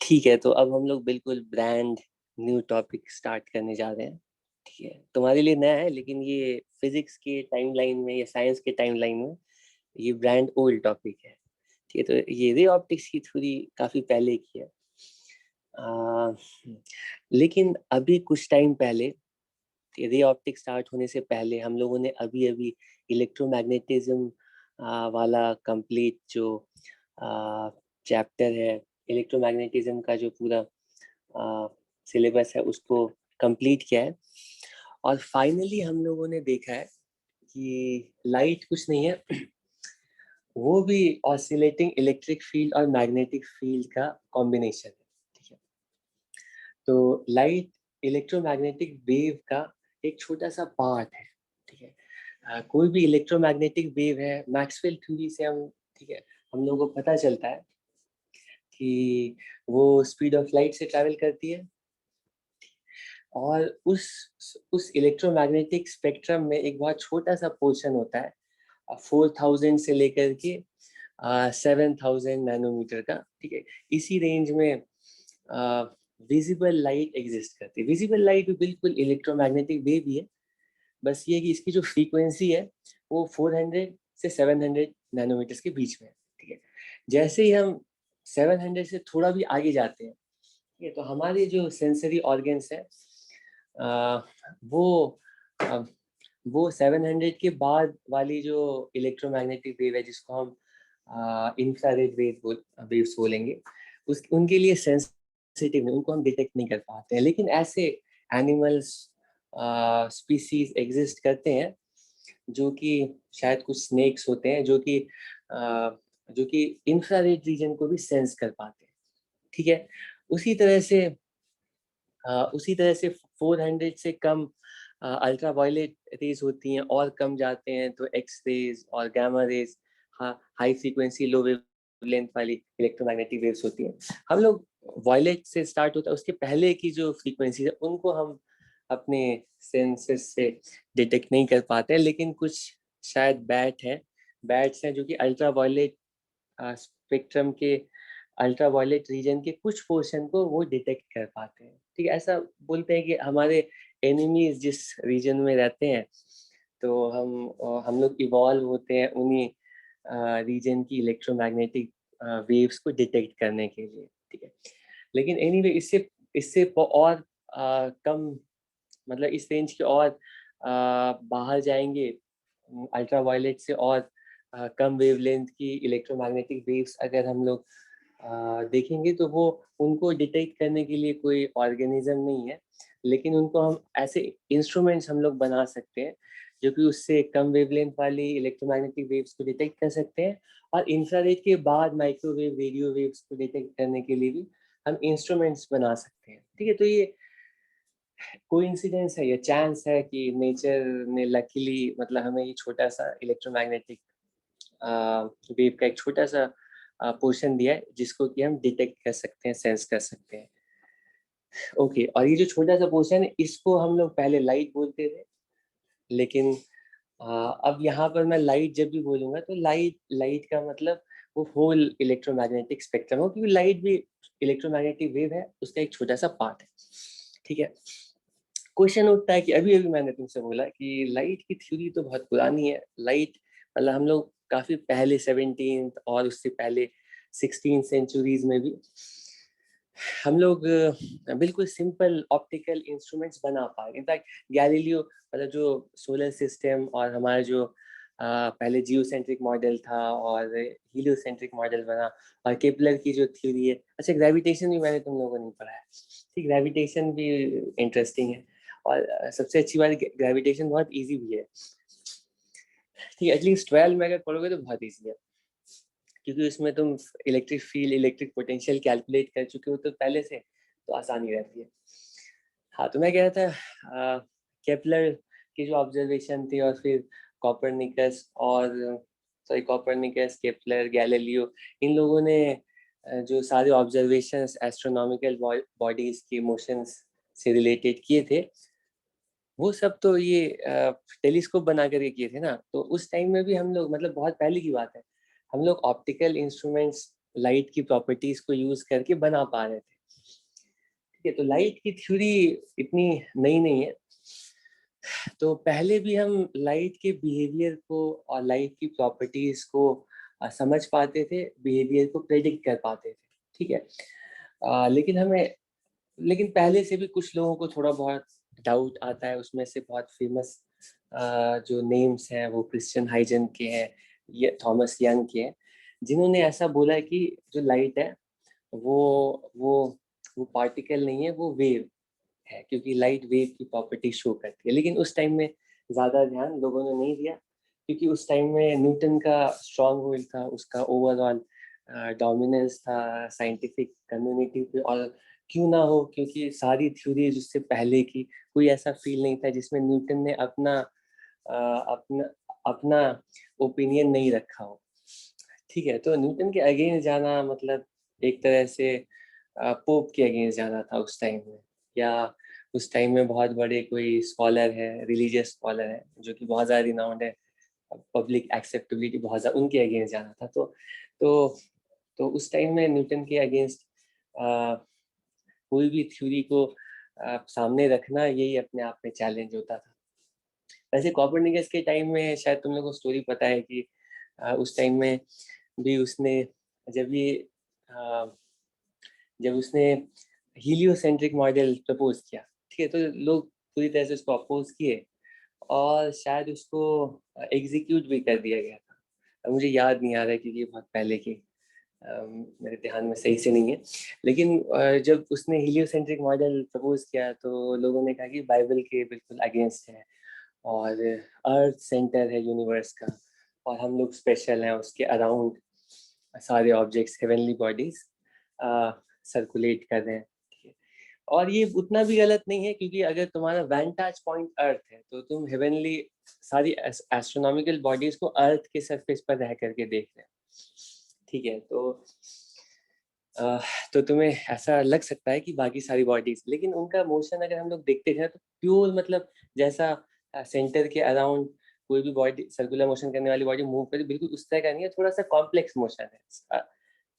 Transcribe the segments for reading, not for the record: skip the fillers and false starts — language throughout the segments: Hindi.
ठीक है, तो अब हम लोग बिल्कुल ब्रांड न्यू टॉपिक स्टार्ट करने जा रहे हैं। ठीक है, तुम्हारे लिए नया है, लेकिन ये फिजिक्स के टाइमलाइन में या साइंस के टाइमलाइन में ये ब्रांड ओल्ड टॉपिक है। ठीक है, तो ये रे ऑप्टिक्स की थ्योरी काफी पहले की है। आ, लेकिन अभी कुछ टाइम पहले, रे ऑप्टिक्स स्टार्ट होने से पहले हम लोगों ने अभी अभी इलेक्ट्रोमैग्नेटिज्म वाला कंप्लीट जो चैप्टर है, इलेक्ट्रोमैग्नेटिज्म का जो पूरा सिलेबस है उसको कंप्लीट किया है। और फाइनली हम लोगों ने देखा है कि लाइट कुछ नहीं है, वो भी ऑसिलेटिंग इलेक्ट्रिक फील्ड और मैग्नेटिक फील्ड का कॉम्बिनेशन है। ठीक है, तो लाइट इलेक्ट्रोमैग्नेटिक वेव का एक छोटा सा पार्ट है। ठीक है, कोई भी इलेक्ट्रोमैग्नेटिक वेव है, मैक्सवेल थ्योरी से हम, ठीक है, हम लोगों को पता चलता है कि वो स्पीड ऑफ लाइट से ट्रैवल करती है। और उस इलेक्ट्रोमैग्नेटिक स्पेक्ट्रम में एक बहुत छोटा सा पोर्शन होता है, 4000 से लेकर के 7000 नैनोमीटर का। ठीक है, इसी रेंज में विजिबल लाइट एग्जिस्ट करती है। विजिबल लाइट भी बिल्कुल इलेक्ट्रोमैग्नेटिक वेव ही है, बस ये कि इसकी जो फ्रीक्वेंसी है वो 400 से 700 नैनोमीटर के बीच में है। ठीक है, जैसे ही हम 700 से थोड़ा भी आगे जाते हैं, ठीक है, तो हमारे जो सेंसरी ऑर्गन्स है आ, वो आ, वो 700 के बाद वाली जो इलेक्ट्रोमैग्नेटिक वेव है, जिसको हम इंफ्रारेड वेव्स बोलेंगे, उस उनके लिए सेंसिटिव नहीं, उनको हम डिटेक्ट नहीं कर पाते हैं। लेकिन ऐसे एनिमल्स स्पीसीज एग्जिस्ट करते हैं जो कि शायद कुछ स्नेक्स होते हैं जो कि इंफ्रारेड रीजन को भी सेंस कर पाते हैं। ठीक है, उसी तरह से उसी तरह से 400 से कम अल्ट्रा वायलेट रेज होती हैं, और कम जाते हैं तो एक्स रेज और गामा रेज, हाई फ्रीक्वेंसी लो वेवलेंथ वाली इलेक्ट्रोमैग्नेटिक वेव्स होती हैं। हम लोग वायलेट से स्टार्ट होता है, उसके पहले की जो फ्रीक्वेंसी है उनको हम अपने सेंसेस से डिटेक्ट नहीं कर पाते हैं। लेकिन कुछ शायद बैट्स हैं जो कि अल्ट्रा वायलेट स्पेक्ट्रम के अल्ट्रा वायलेट रीजन के कुछ पोर्शन को वो डिटेक्ट कर पाते हैं। ठीक है, ऐसा बोलते हैं कि हमारे एनिमीज जिस रीजन में रहते हैं, तो हम लोग इवॉल्व होते हैं उन्हीं रीजन की इलेक्ट्रोमैग्नेटिक वेव्स को डिटेक्ट करने के लिए। ठीक है, लेकिन एनीवे इससे इससे और कम, मतलब इस रेंज के और बाहर जाएंगे, अल्ट्रा वायलेट से और कम वेवलेंथ की इलेक्ट्रोमैग्नेटिक वेव्स अगर हम लोग देखेंगे, तो वो उनको डिटेक्ट करने के लिए कोई ऑर्गेनिज्म नहीं है, लेकिन उनको हम ऐसे इंस्ट्रूमेंट्स हम लोग बना सकते हैं जो कि उससे कम वेवलेंथ वाली इलेक्ट्रोमैग्नेटिक वेव्स को डिटेक्ट कर सकते हैं। और इंफ्रारेड के बाद माइक्रोवेव रेडियो वेव्स को डिटेक्ट करने के लिए भी हम इंस्ट्रूमेंट्स बना सकते हैं। ठीक है, तो ये कोइंसिडेंस है, ये चांस है कि नेचर ने लकीली, मतलब हमें ये छोटा सा इलेक्ट्रोमैग्नेटिक वेव का एक छोटा सा पोर्शन दिया है जिसको कि हम डिटेक्ट कर सकते हैं, सेंस कर सकते हैं। ओके, और ये जो छोटा सा पोर्शन है इसको हम लोग पहले लाइट बोलते थे, लेकिन अब यहाँ पर मैं लाइट जब भी बोलूंगा तो लाइट लाइट का मतलब वो होल इलेक्ट्रोमैग्नेटिक स्पेक्ट्रम हो, क्योंकि लाइट भी इलेक्ट्रोमैग्नेटिक वेव है, उसका एक छोटा सा पार्ट है। ठीक है, क्वेश्चन उठता है कि अभी अभी मैंने तुमसे बोला कि लाइट की थ्योरी तो बहुत पुरानी है। लाइट मतलब हम लोग काफी पहले 17th और उससे पहले 16th सेंचुरीज में भी हम लोग बिल्कुल सिंपल ऑप्टिकल इंस्ट्रूमेंट्स बना पाए। इनफैक्ट गैलीलियो, मतलब जो सोलर सिस्टम और हमारा जो पहले जियोसेंट्रिक मॉडल था और हीलियोसेंट्रिक मॉडल बना, और केपलर की जो थ्योरी है, अच्छा ग्रेविटेशन भी मैंने तुम लोगों को नहीं पढ़ा है। ठीक, ग्रेविटेशन भी इंटरेस्टिंग है, और सबसे अच्छी बात ग्रेविटेशन बहुत इजी भी है। ठीक है, एटलीस्ट 12 में अगर पढ़ोगे तो बहुत इजी है, क्योंकि उसमें तुम electric field, electric potential calculate कर चुके हो तो पहले से, तो आसानी रहती है। हाँ, तो मैं कह रहा था केपलर की जो ऑब्जर्वेशन थी, और फिर कॉपरनिकस और कॉपरनिकस, केपलर, गैलीलियो, इन लोगों ने जो सारे ऑब्जर्वेशंस एस्ट्रोनॉमिकल बॉडीज की मोशंस से रिलेटेड किए थे, वो सब तो ये टेलीस्कोप बना करके किए थे ना। तो उस टाइम में भी हम लोग, मतलब बहुत पहले की बात है, हम लोग ऑप्टिकल इंस्ट्रूमेंट्स लाइट की प्रॉपर्टीज को यूज करके बना पा रहे थे। ठीक है, तो लाइट की थ्योरी इतनी नई नहीं है। तो पहले भी हम लाइट के बिहेवियर को और लाइट की प्रॉपर्टीज को समझ पाते थे, बिहेवियर को प्रेडिक्ट कर पाते थे, ठीक है। लेकिन पहले से भी कुछ लोगों को थोड़ा बहुत डाउट आता है। उसमें से बहुत फेमस जो नेम्स हैं वो क्रिश्चियन हाइजन के हैं, ये थॉमस यंग के हैं, जिन्होंने ऐसा बोला कि जो लाइट है वो वो वो पार्टिकल नहीं है, वो वेव है, क्योंकि लाइट वेव की प्रॉपर्टी शो करती है। लेकिन उस टाइम में ज़्यादा ध्यान लोगों ने नहीं दिया, क्योंकि उस टाइम में न्यूटन का स्ट्रॉन्ग होल्ड था, उसका ओवरऑल डोमिनेंस था साइंटिफिक कम्युनिटी पे। और क्यों ना हो, क्योंकि सारी थ्योरीज उससे पहले की, कोई ऐसा फील नहीं था जिसमें न्यूटन ने अपना अपना ओपिनियन नहीं रखा हो, ठीक है। तो न्यूटन के अगेंस्ट जाना मतलब एक तरह से पोप के अगेंस्ट जाना था उस टाइम में। या उस टाइम में बहुत बड़े कोई स्कॉलर है, रिलीजियस स्कॉलर है, जो कि बहुत ज़्यादा रिनाउंड है, पब्लिक एक्सेप्टेबिलिटी बहुत ज़्यादा, उनके अगेंस्ट जाना था। तो तो उस टाइम में न्यूटन के अगेंस्ट कोई भी थ्योरी को सामने रखना, यही अपने आप में चैलेंज होता था। वैसे कॉपरनिकस के टाइम में शायद तुम लोगों को स्टोरी पता है कि उस टाइम में भी उसने जब ये अ, जब उसने हीलियोसेंट्रिक मॉडल प्रपोज किया, ठीक है, तो लोग पूरी तरह से उसको अपोज किए और शायद उसको एग्जीक्यूट भी कर दिया गया था। अब मुझे याद नहीं आ रहा है क्योंकि ये बहुत पहले की मेरे ध्यान में सही से नहीं है। लेकिन जब उसने हीलियोसेंट्रिक मॉडल प्रपोज किया तो लोगों ने कहा कि बाइबल के बिल्कुल अगेंस्ट है, और अर्थ सेंटर है यूनिवर्स का, और हम लोग स्पेशल हैं, उसके अराउंड सारे ऑब्जेक्ट्स हेवनली बॉडीज सर्कुलेट कर रहे हैं, ठीक है। और ये उतना भी गलत नहीं है, क्योंकि अगर तुम्हारा वैंटाज पॉइंट अर्थ है तो तुम हेवनली सारी एस्ट्रोनॉमिकल बॉडीज को अर्थ के सरफेस पर रह करके देख रहे हैं, ठीक है। तो तुम्हें ऐसा लग सकता है कि बाकी सारी बॉडीज, लेकिन उनका मोशन अगर हम लोग देखते हैं तो प्योर मतलब जैसा सेंटर के अराउंड कोई भी बॉडी सर्कुलर मोशन करने वाली बॉडी मूव करे, बिल्कुल उस तरह का नहीं है, थोड़ा सा कॉम्प्लेक्स मोशन है इसका।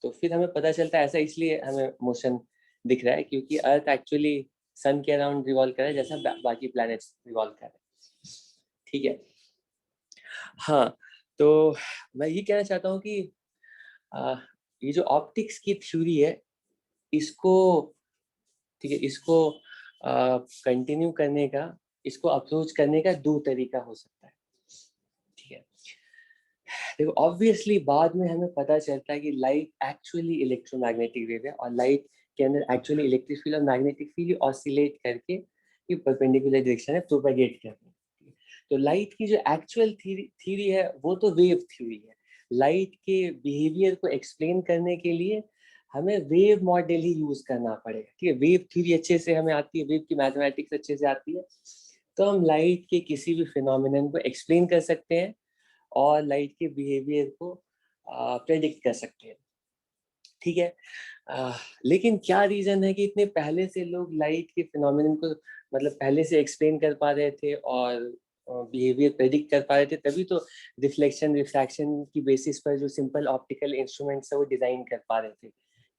तो फिर हमें पता चलता है ऐसा इसलिए हमें मोशन दिख रहा है, क्योंकि अर्थ एक्चुअली सन के अराउंड रिवॉल्व कर रहा है, जैसा बाकी प्लैनेट्स रिवॉल्व कर रहे हैं, ठीक है। हाँ, तो मैं ये कहना चाहता हूँ कि ये जो ऑप्टिक्स की थ्योरी है, इसको, ठीक है, इसको कंटिन्यू करने का, इसको अप्रोच करने का दो तरीका हो सकता है, ठीक है। देखो ऑब्वियसली बाद में हमें पता चलता है कि लाइट एक्चुअली इलेक्ट्रोमैग्नेटिक वेव है, और लाइट के अंदर एक्चुअली इलेक्ट्रिक फील्ड और मैग्नेटिक फील्ड ऑसिलेट करके ये परपेंडिकुलर डायरेक्शन में प्रोपेगेट कर रहे हैं। तो लाइट की जो एक्चुअल थ्योरी है वो तो वेव थ्योरी है। लाइट के बिहेवियर को एक्सप्लेन करने के लिए हमें वेव मॉडल ही यूज करना पड़ेगा, ठीक है। वेव थ्योरी अच्छे से हमें आती है, वेव की मैथमेटिक्स अच्छे से आती है, तो हम लाइट के किसी भी फिनोमिनन को एक्सप्लेन कर सकते हैं और लाइट के बिहेवियर को प्रेडिक्ट कर सकते हैं, ठीक है। लेकिन क्या रीजन है कि इतने पहले से लोग लाइट के फिनोमिनन को मतलब पहले से एक्सप्लेन कर पा रहे थे और बिहेवियर प्रेडिक्ट कर पा रहे थे, तभी तो रिफ्लेक्शन रिफ्रैक्शन की बेसिस पर जो सिंपल ऑप्टिकल इंस्ट्रूमेंट्स है वो डिजाइन कर पा रहे थे,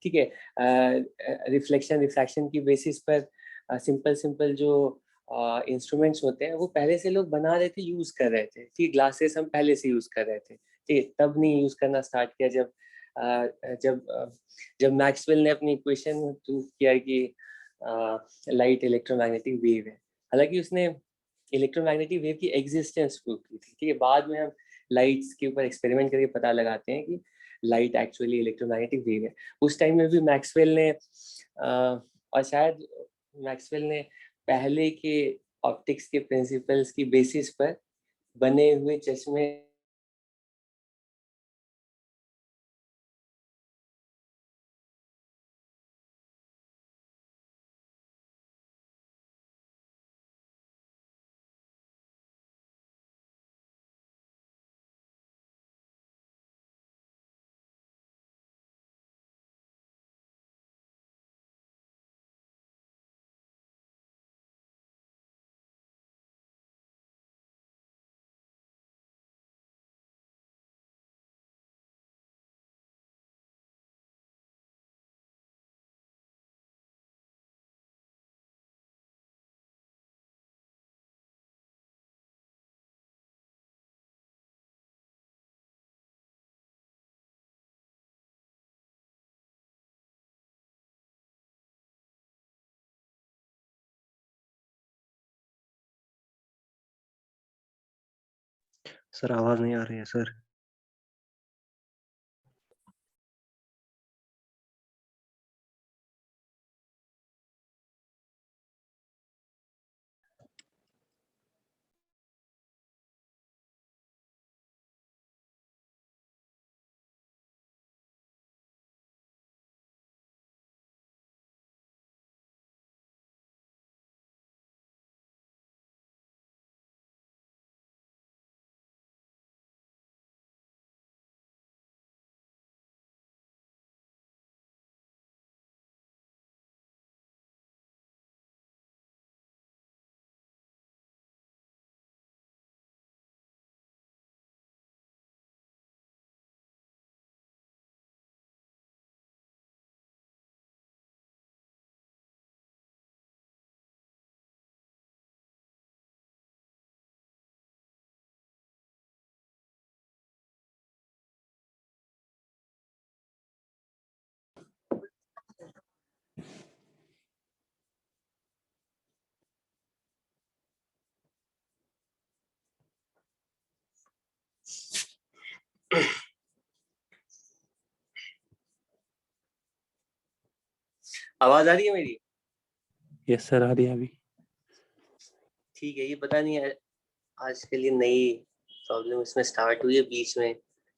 ठीक है। रिफ्लेक्शन रिफ्रैक्शन की बेसिस पर सिंपल सिंपल जो इंस्ट्रूमेंट्स होते हैं वो पहले से लोग बना रहे थे, यूज कर रहे थे, ठीक। ग्लासेस हम पहले से यूज कर रहे थे, ठीक। तब नहीं यूज करना स्टार्ट किया जब जब जब मैक्सवेल ने अपनी इक्वेशन प्रूव किया कि लाइट इलेक्ट्रोमैग्नेटिक वेव है। हालांकि उसने इलेक्ट्रोमैग्नेटिक वेव की एग्जिस्टेंस प्रूव की थी, ठीक है। बाद में हम लाइट्स के ऊपर एक्सपेरिमेंट करके पता लगाते हैं कि लाइट एक्चुअली इलेक्ट्रोमैग्नेटिक वेव है। उस टाइम में भी मैक्सवेल ने और शायद मैक्सवेल ने पहले के ऑप्टिक्स के प्रिंसिपल्स की बेसिस पर बने हुए चश्मे सर आवाज नहीं आ रही है सर। आवाज आ रही है मेरी? यस सर आ रही है अभी। ठीक है, ये पता नहीं है आज के लिए नई प्रॉब्लम इसमें स्टार्ट हुई है, बीच में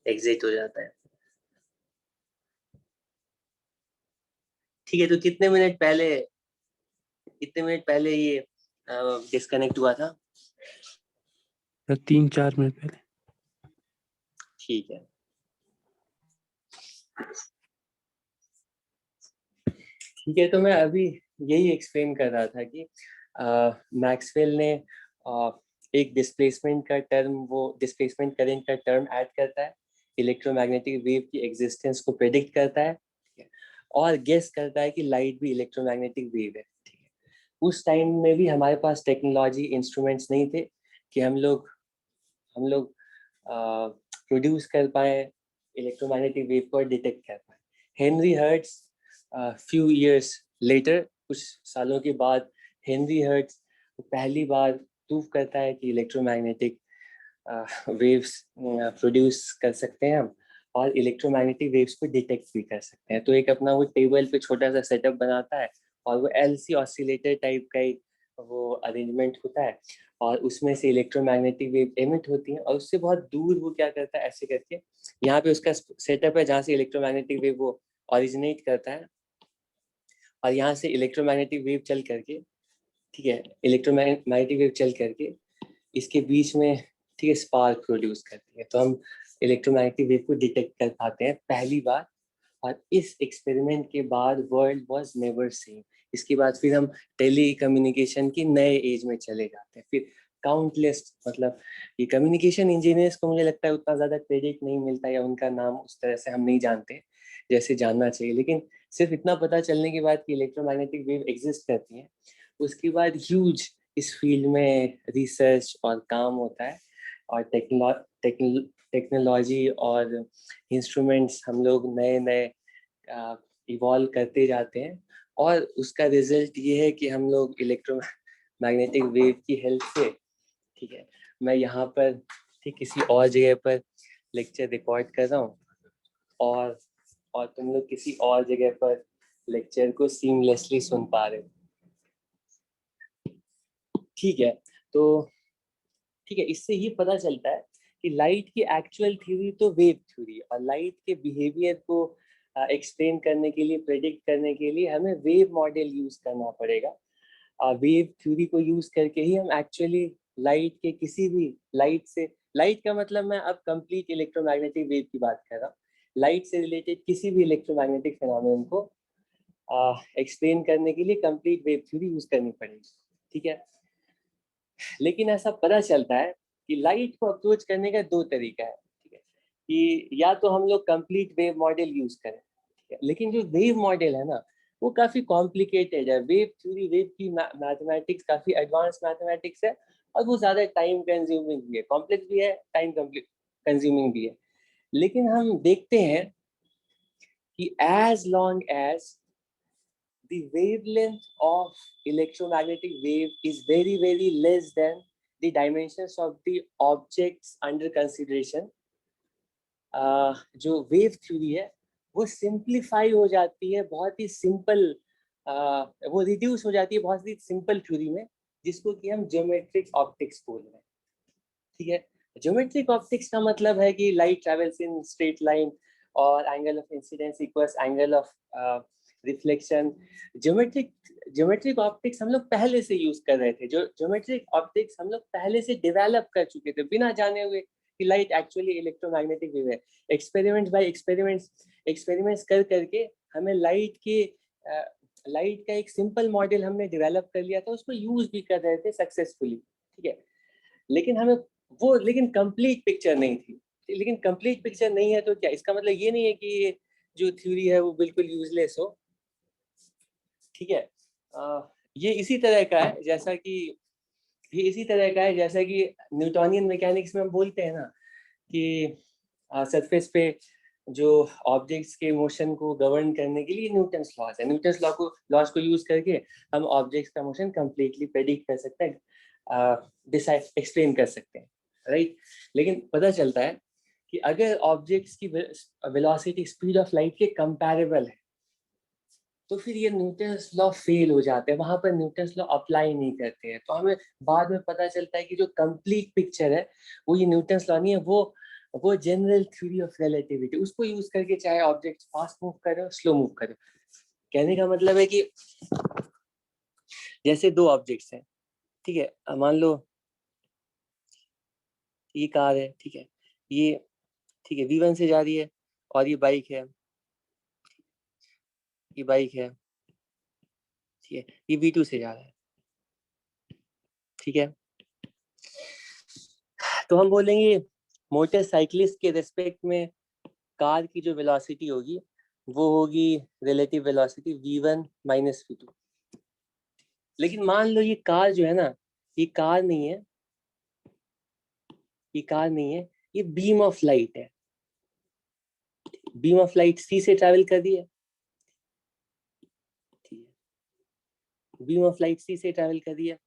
एग्जिट हो जाता है। ठीक है, तो कितने मिनट पहले ये डिस्कनेक्ट हुआ था? सर 3-4 मिनट पहले। ठीक है, ठीक है। तो मैं अभी यही एक्सप्लेन कर रहा था कि मैक्सवेल ने एक डिस्प्लेसमेंट करंट का टर्म ऐड करता है, इलेक्ट्रोमैग्नेटिक वेव की एग्जिस्टेंस को प्रेडिक्ट करता है, ठीक है, और गेस करता है कि लाइट भी इलेक्ट्रोमैग्नेटिक वेव है, ठीक है। उस टाइम में भी हमारे पास टेक्नोलॉजी इंस्ट्रूमेंट्स नहीं थे कि हम लोग प्रोड्यूस कर पाए, इलेक्ट्रोमैग्नेटिक वेव को डिटेक्ट कर पाए। Henry Hertz few years later, कुछ सालों के बाद, हेनरी हर्ट्स पहली बार प्रूव करता है कि इलेक्ट्रोमैग्नेटिक वेव्स प्रोड्यूस कर सकते हैं हम, और इलेक्ट्रोमैग्नेटिक वेव्स को डिटेक्ट भी कर सकते हैं। तो एक अपना वो टेबल पे छोटा सा सेटअप बनाता है, और वो एलसी ऑसिलेटर टाइप का एक वो अरेंजमेंट होता है, और उसमें से इलेक्ट्रोमैग्नेटिक वेव एमिट होती है, और उससे बहुत दूर वो क्या करता है, ऐसे करके यहाँ पे उसका सेटअप है जहाँ से इलेक्ट्रोमैग्नेटिक वेव वो ओरिजिनेट करता है, और यहाँ से इलेक्ट्रोमैग्नेटिक वेव चल करके, ठीक है, इलेक्ट्रोमैग्नेटिक वेव चल करके इसके बीच में, ठीक है, स्पार्क प्रोड्यूस करती है। तो हम इलेक्ट्रोमैग्नेटिक वेव को डिटेक्ट कर पाते हैं पहली बार, और इस एक्सपेरिमेंट के बाद वर्ल्ड वाज नेवर सेम। इसके बाद फिर हम टेली कम्युनिकेशन की नए एज में चले जाते हैं। फिर काउंटलेस, मतलब ये कम्युनिकेशन इंजीनियर्स को मुझे लगता है उतना ज़्यादा क्रेडिट नहीं मिलता, या उनका नाम उस तरह से हम नहीं जानते जैसे जानना चाहिए, लेकिन सिर्फ इतना पता चलने के बाद कि इलेक्ट्रोमैग्नेटिक वेव एग्जिस्ट करती है, उसके बाद ह्यूज इस फील्ड में रिसर्च और काम होता है, और टेक्नोलॉजी और इंस्ट्रूमेंट्स हम लोग नए नए इवॉल्व करते जाते हैं, और उसका रिजल्ट ये है कि हम लोग इलेक्ट्रोमैग्नेटिक वेव की हेल्प से, ठीक है, मैं यहाँ पर ठीक किसी और जगह पर लेक्चर रिकॉर्ड कर रहा हूँ, और तुम लोग किसी और जगह पर लेक्चर को सीमलेसली सुन पा रहे हो, ठीक है। तो ठीक है, इससे ये पता चलता है कि लाइट की एक्चुअल थ्योरी तो वेव थ्योरी, और लाइट के बिहेवियर को एक्सप्लेन करने के लिए, प्रेडिक्ट करने के लिए हमें वेव मॉडल यूज करना पड़ेगा। वेव थ्योरी को यूज करके ही हम एक्चुअली लाइट के किसी भी लाइट का मतलब मैं अब कंप्लीट इलेक्ट्रोमैग्नेटिक वेव की बात कर रहा हूँ, लाइट से रिलेटेड किसी भी इलेक्ट्रोमैग्नेटिक फिनोमेनन को एक्सप्लेन करने के लिए कंप्लीट वेव थ्योरी यूज करनी पड़ेगी, ठीक है। लेकिन ऐसा पता चलता है कि लाइट को अप्रोच करने का दो तरीका है, ठीक है, कि या तो हम लोग कंप्लीट वेव मॉडल यूज करें, ठीक है, लेकिन जो वेव मॉडल है ना, वो काफी कॉम्प्लिकेटेड है। वेव थ्योरी, वेव की मैथमेटिक्स काफी एडवांस मैथमेटिक्स है, और वो ज्यादा टाइम कंज्यूमिंग भी है, कॉम्प्लेक्स भी है, टाइम कंज्यूमिंग भी है। लेकिन हम देखते हैं कि as long as the wavelength of electromagnetic wave is very less than the dimensions of the objects under consideration, जो वेव थ्योरी है वो सिंप्लीफाई हो जाती है बहुत ही सिंपल, वो रिड्यूस हो जाती है बहुत ही सिंपल थ्योरी में, जिसको कि हम ज्योमेट्रिक ऑप्टिक्स बोल रहे हैं। ठीक है, ज्योमेट्रिक ऑप्टिक्स का मतलब है कि light travels in straight line और angle of incidence equals angle of reflection. Geometric optics हम लोग पहले से यूज कर रहे थे, जो ज्योमेट्रिक ऑप्टिक्स हम लोग पहले से डेवलप कर चुके थे बिना जाने हुए कि लाइट एक्चुअली इलेक्ट्रोमैग्नेटिक वेव है। एक्सपेरिमेंट्स बाय एक्सपेरिमेंट्स कर करके हमें लाइट का एक सिंपल मॉडल हमने डेवलप कर लिया था, उसको यूज भी कर रहे थे सक्सेसफुली। ठीक है, लेकिन कंप्लीट पिक्चर नहीं थी। लेकिन कंप्लीट पिक्चर नहीं है तो क्या, इसका मतलब ये नहीं है कि जो थ्योरी है वो बिल्कुल यूजलेस हो। ठीक है, ये इसी तरह का है जैसा कि न्यूटोनियन मैकेनिक्स में हम बोलते हैं ना कि सरफेस पे जो ऑब्जेक्ट्स के मोशन को गवर्न करने के लिए न्यूटन्स लॉज है, न्यूटन्स लॉज को यूज करके हम ऑब्जेक्ट्स का मोशन कंप्लीटली प्रेडिक्ट कर सकते हैं, डिसाइड एक्सप्लेन कर सकते हैं, राइट। लेकिन पता चलता है कि अगर ऑब्जेक्ट्स की वेलोसिटी स्पीड ऑफ लाइट के कंपैरेबल है तो फिर ये न्यूटन्स लॉ फेल हो जाते हैं, वहां पर न्यूटन्स लॉ अप्लाई नहीं करते हैं। तो हमें बाद में पता चलता है कि जो कंप्लीट पिक्चर है वो ये न्यूटन्स लॉ नहीं है, वो जनरल थ्योरी ऑफ रिलेटिविटी, उसको यूज करके चाहे ऑब्जेक्ट फास्ट मूव करे स्लो मूव करे। कहने का मतलब है कि जैसे दो ऑब्जेक्ट्स हैं, ठीक है, मान लो ये कार है, ठीक है, ये ठीक है V1 से जा रही है, और ये बाइक है, ठीक है, ये V2 से जा रहा है। ठीक है, तो हम बोलेंगे मोटरसाइकिलिस्ट के रेस्पेक्ट में कार की जो वेलोसिटी होगी वो होगी relative velocity v1 minus v2। लेकिन मान लो ये कार जो है ना, ये कार नहीं है, ये बीम ऑफ लाइट है। बीम ऑफ लाइट c से ट्रैवल कर रही है, ठीक है, बीम ऑफ लाइट c से ट्रैवल कर रही है।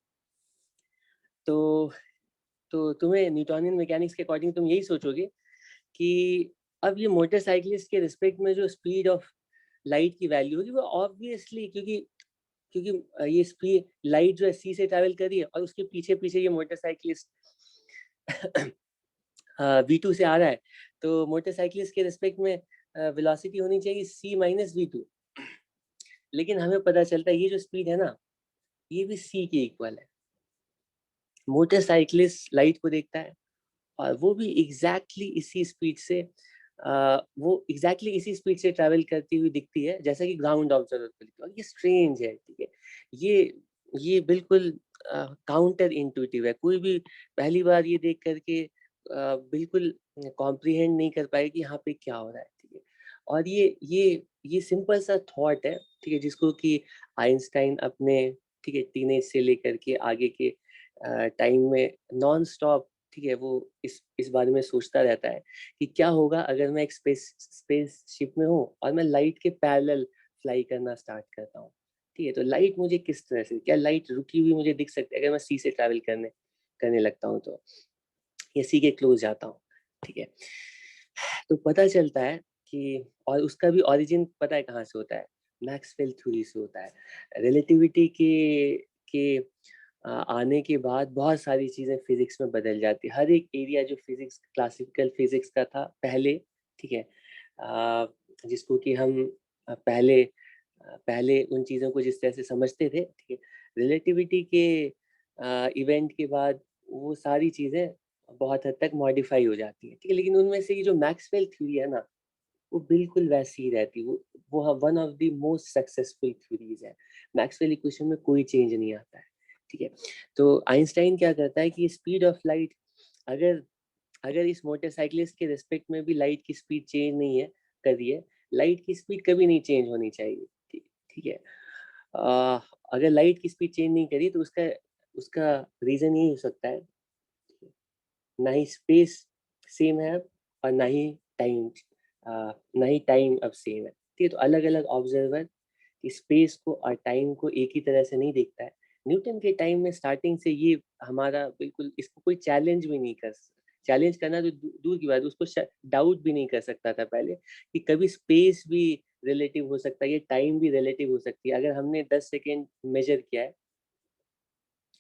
तो तुम्हें न्यूटोनियन मैकेनिक्स के अकॉर्डिंग तुम यही सोचोगे कि अब ये मोटरसाइकिलिस्ट के रिस्पेक्ट में जो स्पीड ऑफ लाइट की वैल्यू होगी वो ऑब्वियसली, क्योंकि ये स्पीड लाइट जो है c से ट्रैवल कर रही है और उसके पीछे पीछे ये मोटरसाइकिलिस्ट v2 से आ रहा है, तो मोटरसाइकिलिस्ट के रिस्पेक्ट में वेलोसिटी होनी चाहिए c माइनस v2। लेकिन हमें पता चलता है ये जो स्पीड है ना, ये भी c के इक्वल है। मोटरसाइकिलिस्ट लाइट को देखता है और वो भी एग्जैक्टली इसी स्पीड से ट्रैवल करती हुई दिखती है जैसा कि ग्राउंड ऑब्जर्वर को दिखती है। और ये स्ट्रेंज है, ठीक है, ये बिल्कुल काउंटर इंट्यूटिव है। कोई भी पहली बार ये देख करके बिल्कुल कॉम्प्रिहेंड नहीं कर पाएगी यहाँ पे क्या हो रहा है। ठीक है, और ये सिंपल सा थॉट है, ठीक है, जिसको कि आइंस्टाइन अपने, ठीक है, टीनेज से लेकर के आगे के टाइम में नॉन स्टॉप, ठीक है, वो इस बारे में सोचता रहता है कि क्या होगा अगर मैं एक स्पेसशिप में हूँ और मैं लाइट के पैरेलल फ्लाई करना स्टार्ट करता हूँ। ठीक है, तो लाइट मुझे किस तरह से, क्या लाइट रुकी हुई मुझे दिख सकती है अगर मैं सी से ट्रैवल करने लगता हूँ तो, या सी के क्लोज जाता हूँ। ठीक है, तो पता चलता है कि, और उसका भी ओरिजिन पता है कहाँ से होता है, मैक्सवेल थ्योरी से होता है। रिलेटिविटी के आने के बाद बहुत सारी चीजें फिजिक्स में बदल जाती है। हर एक एरिया जो फिजिक्स, क्लासिकल फिजिक्स का था पहले, ठीक है, जिसको कि हम पहले उन चीजों को जिस तरह से समझते थे, ठीक है, रिलेटिविटी के इवेंट के बाद वो सारी चीजें बहुत हद तक मॉडिफाई हो जाती है। ठीक है, लेकिन उनमें से ये जो मैक्सवेल थ्योरी है ना, वो बिल्कुल वैसी ही रहती। वो one of the most successful theories है। मैक्सवेल इक्वेशन में कोई चेंज नहीं आता है। ठीक है, तो आइंस्टाइन क्या करता है कि स्पीड ऑफ लाइट, अगर अगर इस मोटरसाइकिलिस्ट के रिस्पेक्ट में भी लाइट की स्पीड चेंज नहीं है कर रही है, लाइट की स्पीड कभी नहीं चेंज होनी चाहिए। ठीक है, अगर लाइट की स्पीड चेंज नहीं करी तो उसका उसका रीजन ये हो सकता है, ना ही स्पेस सेम है और टाइम ना ही टाइम अब सेम है। ठीक है, तो अलग अलग ऑब्जर्वर स्पेस को और टाइम को एक ही तरह से नहीं देखता है, न्यूटन के टाइम में स्टार्टिंग से ये हमारा बिल्कुल, इसको कोई चैलेंज भी नहीं कर, चैलेंज करना तो दूर की बात, उसको डाउट भी नहीं कर सकता था पहले कि कभी स्पेस भी रिलेटिव हो सकता है, ये टाइम भी रिलेटिव हो सकती है। अगर हमने 10 सेकेंड मेजर किया है,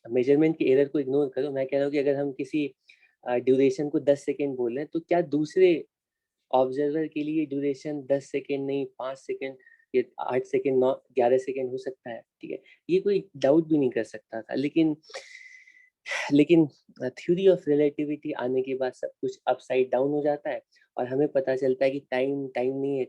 मेजरमेंट की एरर को इग्नोर करो, मैं कह रहा हूँ कि अगर हम किसी ड्यूरेशन को 10 सेकेंड बोल रहे हैं, तो क्या दूसरे ऑब्जर्वर के लिए ड्यूरेशन 10 सेकेंड नहीं, 5 सेकेंड, ये 8 सेकेंड, 9, 11 सेकेंड हो सकता है, ठीक है, ये कोई डाउट भी नहीं कर सकता था। लेकिन थ्योरी ऑफ रिलेटिविटी आने के बाद सब कुछ अपसाइड डाउन हो जाता है और हमें पता चलता है कि टाइम टाइम नहीं है,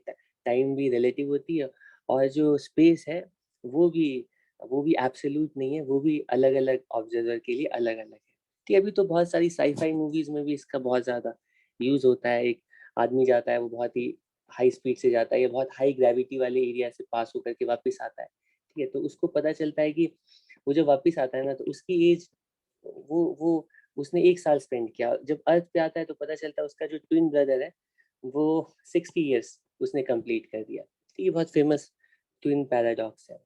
टाइम भी रिलेटिव होती है, और जो स्पेस है वो भी वो भी एब्सोल्यूट नहीं है, वो भी अलग अलग ऑब्जर्वर के लिए अलग अलग है। ठीक है, अभी तो बहुत सारी साईफाई मूवीज में भी इसका बहुत ज्यादा यूज होता है। एक आदमी जाता है, वो बहुत ही हाई स्पीड से जाता है या बहुत हाई ग्रेविटी वाले एरिया से पास होकर के वापस आता है, ठीक है, तो उसको पता चलता है कि वो जब वापस आता है ना, तो उसकी एज, वो उसने 1 साल स्पेंड किया। जब अर्थ पे आता है तो पता चलता है उसका जो ट्विन ब्रदर है वो 60 ईयर्स उसने कंप्लीट कर दिया। तो ये बहुत फेमस ट्विन पैराडॉक्स है।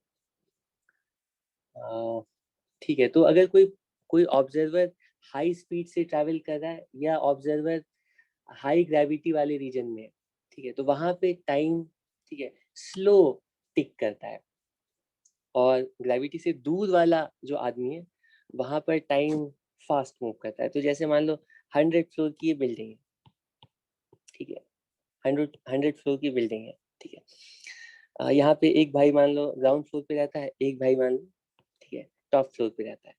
ठीक है, तो अगर कोई कोई ऑब्जर्वर हाई स्पीड से ट्रैवल कर रहा है या ऑब्जर्वर हाई ग्रेविटी वाले रीजन में है, ठीक है, तो वहां पे टाइम, ठीक है, स्लो टिक करता है, और ग्रेविटी से दूर वाला जो आदमी है वहां पर टाइम फास्ट मूव करता है। तो जैसे मान लो 100 फ्लोर की ये बिल्डिंग है, ठीक है, 100 फ्लोर की बिल्डिंग है, ठीक है, यहाँ पे एक भाई मान लो ग्राउंड फ्लोर पे रहता है, एक भाई मान लो, ठीक है, टॉप फ्लोर पे रहता है,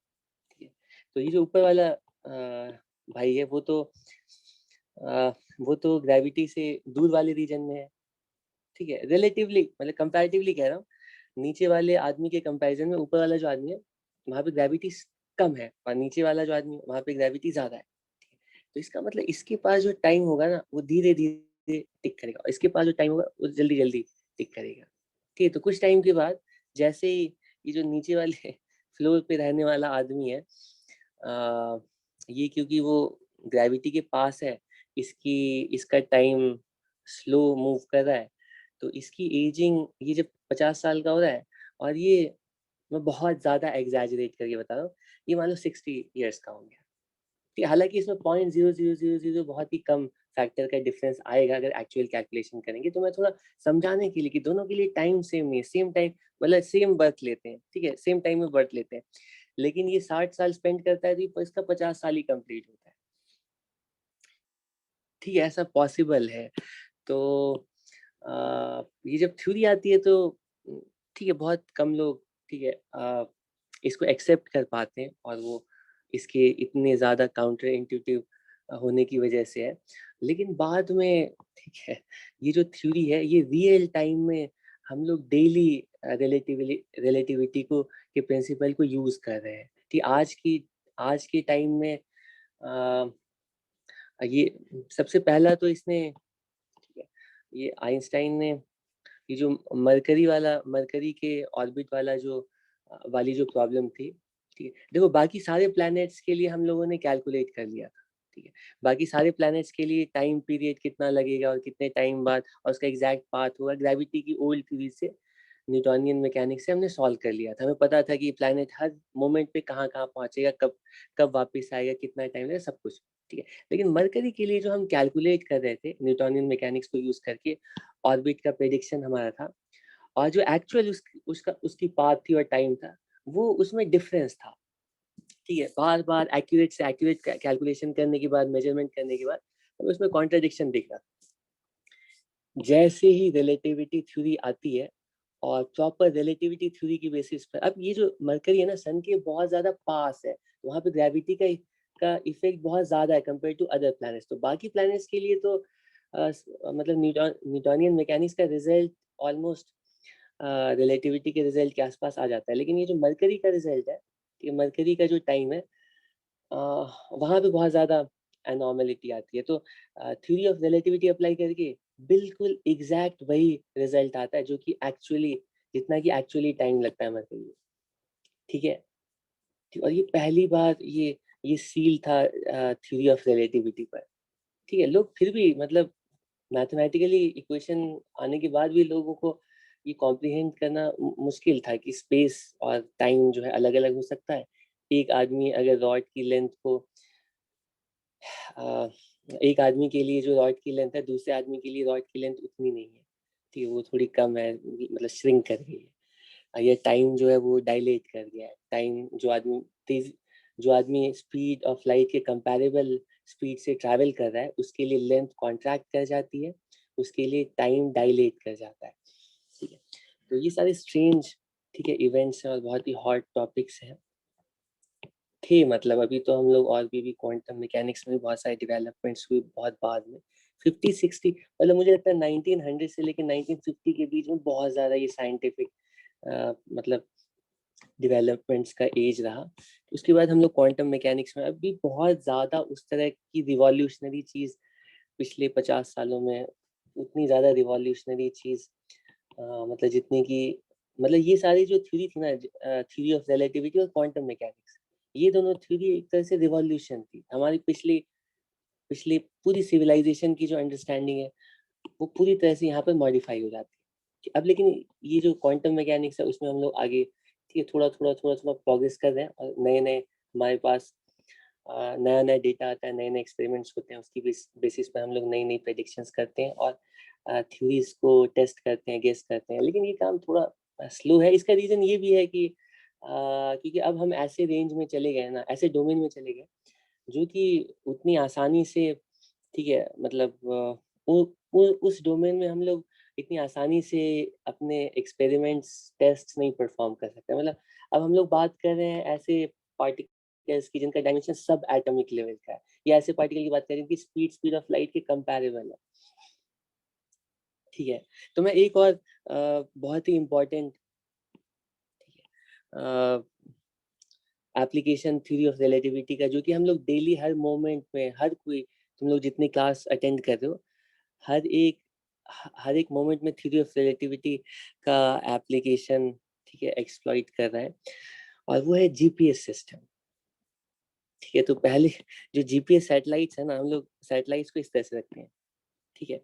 ठीक है, तो ये जो ऊपर वाला भाई है वो तो ग्रेविटी से दूर वाले रीजन में है, ठीक है, रिलेटिवली, मतलब कंपैरेटिवली कह रहा हूँ, नीचे वाले आदमी के कंपैरिजन में ऊपर वाला जो आदमी है वहां पे ग्रेविटी कम है, और नीचे वाला जो आदमी है वहां पे ग्रेविटी ज्यादा है। तो इसका मतलब इसके पास जो टाइम होगा ना वो धीरे धीरे टिक करेगा, और इसके पास जो टाइम होगा वो जल्दी जल्दी टिक करेगा। ठीक है, तो कुछ टाइम के बाद जैसे ही ये जो नीचे वाले फ्लोर पे रहने वाला आदमी है, ये क्योंकि वो ग्रेविटी के पास है, इसका टाइम स्लो मूव कर रहा है, तो इसकी एजिंग, ये जब 50 साल का हो रहा है, और ये, मैं बहुत ज्यादा एग्जैजरेट करके बता रहा हूँ, ये मान लो 60 ईयर्स का हो गया। ठीक है, हालांकि इसमें 0.0000 बहुत ही कम फैक्टर का डिफरेंस आएगा अगर एक्चुअल कैलकुलेशन करेंगे। तो मैं थोड़ा समझाने के लिए कि दोनों के लिए टाइम सेम नहीं है, सेम टाइम, मतलब सेम बर्थ लेते हैं, ठीक है, सेम टाइम में बर्थ लेते हैं, लेकिन ये 60 साल स्पेंड करता है तो इसका 50 साल ही कंप्लीट होता है। ठीक है, ऐसा पॉसिबल है। तो ये जब थ्योरी आती है तो ठीक है, बहुत कम लोग, ठीक है, इसको एक्सेप्ट कर पाते हैं, और वो इसके इतने ज़्यादा काउंटर इंट्यूटिव होने की वजह से है। लेकिन बाद में, ठीक है, ये जो थ्योरी है ये रियल टाइम में हम लोग डेली रिलेटिविटी को के प्रिंसिपल को यूज कर रहे हैं कि आज के टाइम में ये सबसे पहला तो इसने, ठीक है, ये आइंस्टाइन ने ये जो मरकरी के ऑर्बिट वाला वाली जो प्रॉब्लम थी, ठीक है, देखो बाकी सारे प्लैनेट्स के लिए हम लोगों ने कैलकुलेट कर लिया था, ठीक है, बाकी सारे प्लैनेट्स के लिए टाइम पीरियड कितना लगेगा और कितने टाइम बाद, और उसका एग्जैक्ट पाथ होगा, ग्रेविटी की ओल्ड थ्योरी से, न्यूटोनियन मैकेनिक्स से हमने सॉल्व कर लिया था। हमें पता था कि प्लैनेट हर मोमेंट पे कहाँ कहाँ पहुंचेगा, कब कब वापस आएगा, कितना टाइम लगेगा, सब कुछ, ठीक है। लेकिन मरकरी के लिए जो हम कैलकुलेट कर रहे थे न्यूटोनियन मैकेनिक्स को यूज करके, ऑर्बिट का प्रेडिक्शन हमारा था, और जो एक्चुअल उसकी पाथ थी और टाइम था, वो उसमें डिफरेंस था, ठीक है, बार बार एक्यूरेट से एक्यूरेट कैलकुलेशन करने के बाद, मेजरमेंट करने के बाद हमें उसमें कॉन्ट्रडिक्शन दिख रहा। जैसे ही रिलेटिविटी थ्योरी आती है, और प्रॉपर रिलेटिविटी थ्योरी की बेसिस पर, अब ये जो मरकरी है ना सन के बहुत ज्यादा पास है, वहां पे ग्रेविटी का इफेक्ट बहुत ज्यादा है कंपेयर टू अदर प्लैनेट्स। तो बाकी प्लैनेट्स के लिए तो मतलब न्यूटोनियन मैकेनिक्स का रिजल्ट ऑलमोस्ट रिलेटिविटी के रिजल्ट के आसपास आ जाता है। लेकिन ये जो मरकरी का रिजल्ट है, ये मरकरी का जो टाइम है, वहां पे बहुत ज्यादा एनॉर्मेलिटी आती है। तो थ्योरी ऑफ रिलेटिविटी अप्लाई करके बिल्कुल एग्जैक्ट वही रिजल्ट आता है जो कि एक्चुअली, जितना कि एक्चुअली टाइम लगता है मरकरी में, ठीक है। और ये पहली बार ये सील था थ्योरी ऑफ रिलेटिविटी पर, ठीक है। लोग फिर भी, मतलब मैथमेटिकली इक्वेशन आने के बाद भी लोगों को ये कॉम्प्रिहेंड करना मुश्किल था कि स्पेस और टाइम जो है अलग अलग हो सकता है। एक आदमी अगर रॉड की लेंथ को एक आदमी के लिए जो रॉड की लेंथ है दूसरे आदमी के लिए रॉड की लेंथ उतनी नहीं है, ठीक है, वो थोड़ी कम है, मतलब श्रिंक कर गई है। ये टाइम जो है वो डायलेट कर गया है। टाइम जो आदमी स्पीड ऑफ लाइट के कंपैरेबल स्पीड से ट्रैवल कर रहा है उसके लिए लेंथ कॉन्ट्रैक्ट कर जाती है, उसके लिए टाइम डायलेट कर जाता है, ठीक है। तो ये सारे स्ट्रेंज, ठीक है, इवेंट्स हैं और बहुत ही हॉट टॉपिक्स हैं थे। मतलब अभी तो हम लोग और भी क्वांटम मैकेनिक्स में बहुत सारे डेवलपमेंट्स हुए बहुत बाद में 50-60, मतलब मुझे लगता है 1900 से लेकर 1950 के बीच में बहुत ज़्यादा ये साइंटिफिक मतलब डेवलपमेंट्स का एज रहा। उसके बाद हम लोग क्वांटम मैकेनिक्स में अभी बहुत ज़्यादा उस तरह की रिवॉल्यूशनरी चीज़ पिछले 50 सालों में, उतनी ज़्यादा रिवॉल्यूशनरी चीज़ मतलब जितने की, मतलब ये सारी जो थ्योरी थी ना, थ्योरी ऑफ रिलेटिविटी और क्वांटम मैकेनिक्स, ये दोनों थ्योरी एक तरह से रिवॉल्यूशन थी हमारी पिछली पिछली पूरी सिविलाइजेशन की जो अंडरस्टैंडिंग है वो पूरी तरह से यहाँ पर मॉडिफाई हो जाती है। अब लेकिन ये जो क्वांटम मैकेनिक्स है उसमें हम लोग आगे, ठीक है, थोड़ा प्रोग्रेस कर रहे हैं और नए नए हमारे पास नया नया डेटा आता है, नए नए एक्सपेरिमेंट्स होते हैं, उसकी बेसिस पर हम लोग नई नई प्रेडिक्शंस करते हैं और थ्योरीज को टेस्ट करते हैं, गेस करते हैं। लेकिन ये काम थोड़ा स्लो है। इसका रीज़न ये भी है कि क्योंकि अब हम ऐसे रेंज में चले गए ना, ऐसे डोमेन में चले गए जो कि उतनी आसानी से, ठीक है, मतलब उस डोमेन में हम लोग इतनी आसानी से अपने एक्सपेरिमेंट्स टेस्ट नहीं परफॉर्म कर सकते। मतलब अब हम लोग बात कर रहे हैं ऐसे पार्टिकल्स की जिनका डायमेंशन सब एटॉमिक लेवल का है, या ऐसे पार्टिकल की बात करें कि स्पीड ऑफ लाइट के कंपैरेबल है, ठीक है। तो मैं एक और बहुत ही इम्पोर्टेंट, ठीक है, एप्लीकेशन थ्योरी ऑफ रिलेटिविटी का, जो कि हम लोग डेली हर मोमेंट में, हर कोई, तुम लोग जितनी क्लास अटेंड कर रहे हो, हर एक हर एक मोमेंट में थ्योरी ऑफ रिलेटिविटी का एप्लीकेशन, ठीक है, एक्सप्लॉइट कर रहा है, और वो है जीपीएस सिस्टम, ठीक है। तो पहले जो जीपीएस सैटेलाइट्स है ना, हम लोग सैटेलाइट्स को इस तरह से रखते हैं, ठीक है।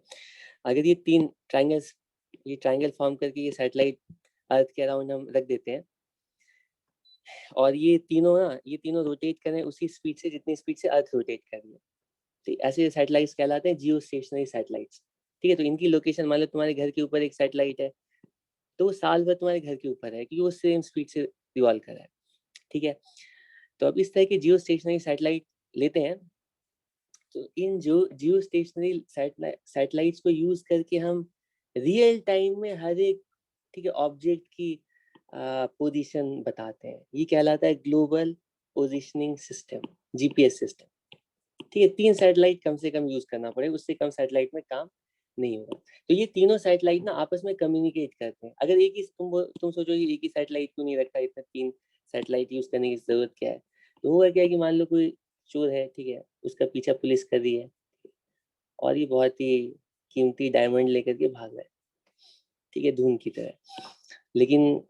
अगर ये तीन ट्राइंगल्स, ये ट्राइंगल फॉर्म करके ये सैटेलाइट अर्थ के अराउंड हम रख देते हैं, और ये तीनों रोटेट करें उसी स्पीड से जितनी स्पीड से अर्थ रोटेट कर रही है, तो ऐसे सैटेलाइट्स कहलाते हैं जियो स्टेशनरी सैटेलाइट्स, ठीक है। तो इनकी लोकेशन, मान लो तुम्हारे घर के ऊपर एक सैटेलाइट है, तो वो साल भर तुम्हारे घर के ऊपर है क्योंकि वो सेम स्पीड से रिवॉल्व कर रहा है, ठीक है। तो अब इस तरह के जियो स्टेशनरी सैटेलाइट लेते हैं, तो इन जो जियो स्टेशनरी सैटेलाइट्स को यूज करके हम रियल टाइम में हर एक, ठीक है, ऑब्जेक्ट की पोजीशन बताते हैं। ये कहलाता है global positioning system, GPS system, ठीक है। 3 सैटेलाइट कम से कम यूज करना पड़ेगा, उससे कम सैटेलाइट में काम नहीं होगा। तो ये तीनों सैटेलाइट ना आपस में कम्युनिकेट करते हैं। अगर एक ही तुम सोचो कि एक ही सैटेलाइट क्यों नहीं रखा, इतना 3 सैटेलाइट यूज करने की जरूरत क्या है। तो हुआ क्या है कि मान लो कोई चोर है, ठीक है, उसका पीछा पुलिस कर रही है और ये बहुत ही कीमती डायमंड लेकर के भाग रहा है, ठीक है, धूम की तरह। लेकिन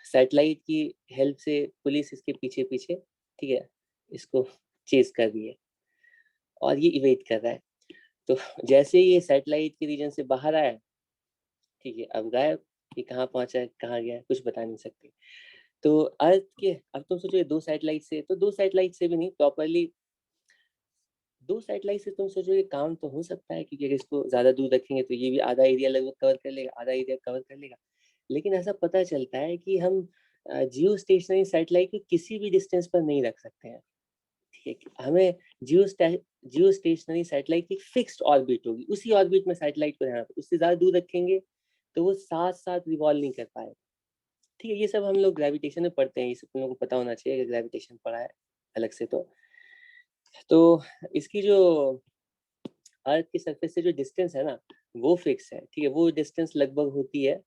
सैटेलाइट की हेल्प से पुलिस इसके पीछे पीछे, ठीक है, इसको चेस कर रही है और ये इवेट कर रहा है। तो जैसे ही ये सैटेलाइट के रीजन से बाहर आया, ठीक है, अब गायब। ये कहाँ पहुंचा है, कहाँ गया है, कुछ बता नहीं सकते। तो अर्थ के, अब तुम सोचो 2 सैटेलाइट से, तो 2 सैटेलाइट से भी नहीं प्रॉपरली, 2 सैटेलाइट से तुम सोचो ये काम तो हो सकता है, क्योंकि अगर इसको ज्यादा दूर रखेंगे तो ये भी आधा एरिया लगभग कवर कर लेगा, आधा एरिया कवर कर लेगा। लेकिन ऐसा पता चलता है कि हम जियो स्टेशनरी सैटेलाइट को किसी भी डिस्टेंस पर नहीं रख सकते हैं, ठीक है। हमें जियो स्टेशनरी सैटेलाइट की फिक्स्ड ऑर्बिट होगी, उसी ऑर्बिट में सैटेलाइट को रहना है। उससे ज्यादा दूर रखेंगे तो वो साथ साथ रिवॉल्व नहीं कर पाएगा, ठीक है। ये सब हम लोग ग्रेविटेशन में पढ़ते हैं, ये सब तुम लोगों को पता होना चाहिए अगर ग्रेविटेशन पढ़ा है अलग से। तो इसकी जो अर्थ की सरफेस से जो डिस्टेंस है ना, वो फिक्स है, ठीक है। वो डिस्टेंस लगभग होती है,